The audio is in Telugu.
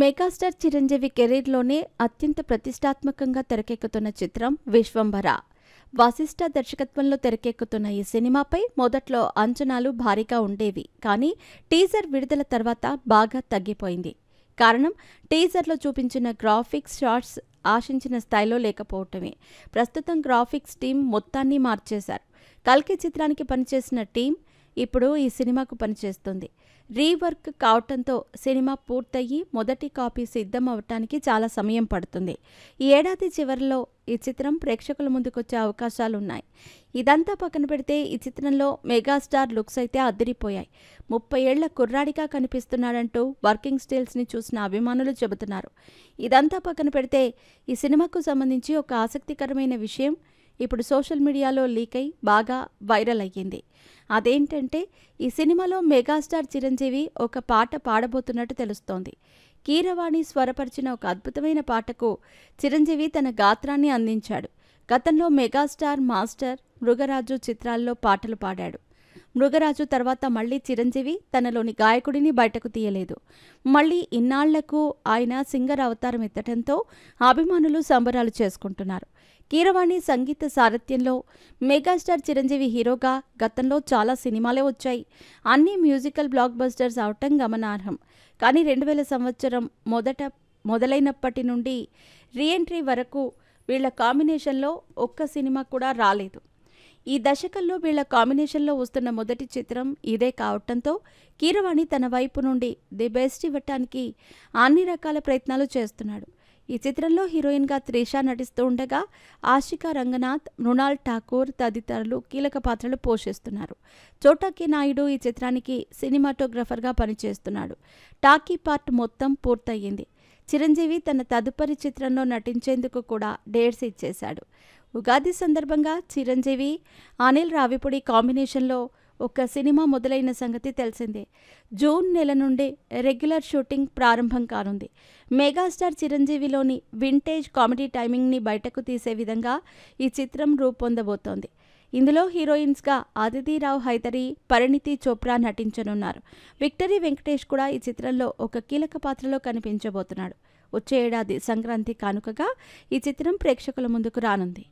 మెగాస్టార్ చిరంజీవి కెరీర్లోనే అత్యంత ప్రతిష్టాత్మకంగా తెరకెక్కుతున్న చిత్రం విశ్వంభర. వశిష్ఠ దర్శకత్వంలో తెరకెక్కుతున్న ఈ సినిమాపై మొదట్లో అంచనాలు భారీగా ఉండేవి. కానీ టీజర్ విడుదల తర్వాత బాగా తగ్గిపోయింది. కారణం టీజర్లో చూపించిన గ్రాఫిక్స్ షాట్స్ ఆశించిన స్థాయిలో లేకపోవటమే. ప్రస్తుతం గ్రాఫిక్స్ టీం మొత్తాన్ని మార్చేశారు. కల్కి చిత్రానికి పనిచేసిన టీం ఇప్పుడు ఈ సినిమాకు పనిచేస్తుంది. రీవర్క్ కావటంతో సినిమా పూర్తయ్యి మొదటి కాపీ సిద్ధం అవటానికి చాలా సమయం పడుతుంది. ఈ ఏడాది చివరిలో ఈ చిత్రం ప్రేక్షకుల ముందుకొచ్చే అవకాశాలున్నాయి. ఇదంతా పక్కన పెడితే ఈ చిత్రంలో మెగాస్టార్ లుక్స్ అయితే అదిరిపోయాయి. 30 ఏళ్ల కుర్రాడిగా కనిపిస్తున్నాడంటూ వర్కింగ్ స్టిల్స్ని చూసిన అభిమానులు చెబుతున్నారు. ఇదంతా పక్కన పెడితే ఈ సినిమాకు సంబంధించి ఒక ఆసక్తికరమైన విషయం ఇప్పుడు సోషల్ మీడియాలో లీక్ అయి బాగా వైరల్ అయ్యింది. అదేంటంటే ఈ సినిమాలో మెగాస్టార్ చిరంజీవి ఒక పాట పాడబోతున్నట్టు తెలుస్తోంది. కీరవాణి స్వరపరిచిన ఒక అద్భుతమైన పాటకు చిరంజీవి తన గాత్రాన్ని అందించాడు. గతంలో మెగాస్టార్, మాస్టర్, మృగరాజు చిత్రాల్లో పాటలు పాడాడు. మృగరాజు తర్వాత మళ్లీ చిరంజీవి తనలోని గాయకుడిని బయటకు తీయలేదు. మళ్లీ ఇన్నాళ్లకు ఆయన సింగర్ అవతారం ఎత్తడంతో అభిమానులు సంబరాలు చేసుకుంటున్నారు. కీరవాణి సంగీత సారథ్యంలో మెగాస్టార్ చిరంజీవి హీరోగా గతంలో చాలా సినిమాలే వచ్చాయి. అన్నీ మ్యూజికల్ బ్లాక్ బస్టర్స్ అవటం గమనార్హం. కానీ 2000 సంవత్సరం మొదలైనప్పటి నుండి రీఎంట్రీ వరకు వీళ్ల కాంబినేషన్లో ఒక్క సినిమా కూడా రాలేదు. ఈ దశకంలో వీళ్ల కాంబినేషన్లో వస్తున్న మొదటి చిత్రం ఇదే కావటంతో కీరవాణి తన వైపు నుండి ది బెస్ట్ ఇవ్వటానికి అన్ని రకాల ప్రయత్నాలు చేస్తున్నాడు. ఈ చిత్రంలో హీరోయిన్గా త్రిష నటిస్తూ ఉండగా ఆశికా రంగనాథ్, మృణాల్ ఠాకూర్ తదితరులు కీలక పాత్రలు పోషిస్తున్నారు. చోటాకి నాయుడు ఈ చిత్రానికి సినిమాటోగ్రఫర్గా పనిచేస్తున్నాడు. టాకీ పార్ట్ మొత్తం పూర్తయింది. చిరంజీవి తన తదుపరి చిత్రంలో నటించేందుకు కూడా డేట్స్ ఇచ్చేశాడు. ఉగాది సందర్భంగా చిరంజీవి, అనిల్ రావిపూడి కాంబినేషన్లో ఒక సినిమా మొదలైన సంగతి తెలిసిందే. జూన్ నెల నుండి రెగ్యులర్ షూటింగ్ ప్రారంభం కానుంది. మెగాస్టార్ చిరంజీవిలోని వింటేజ్ కామెడీ టైమింగ్ని బయటకు తీసే విధంగా ఈ చిత్రం రూపొందబోతోంది. ఇందులో హీరోయిన్స్గా అదితిరావు హైదరి, పరిణితి చోప్రా నటించనున్నారు. విక్టరీ వెంకటేష్ కూడా ఈ చిత్రంలో ఒక కీలక పాత్రలో కనిపించబోతున్నాడు. వచ్చే ఏడాది సంక్రాంతి కానుకగా ఈ చిత్రం ప్రేక్షకుల ముందుకు రానుంది.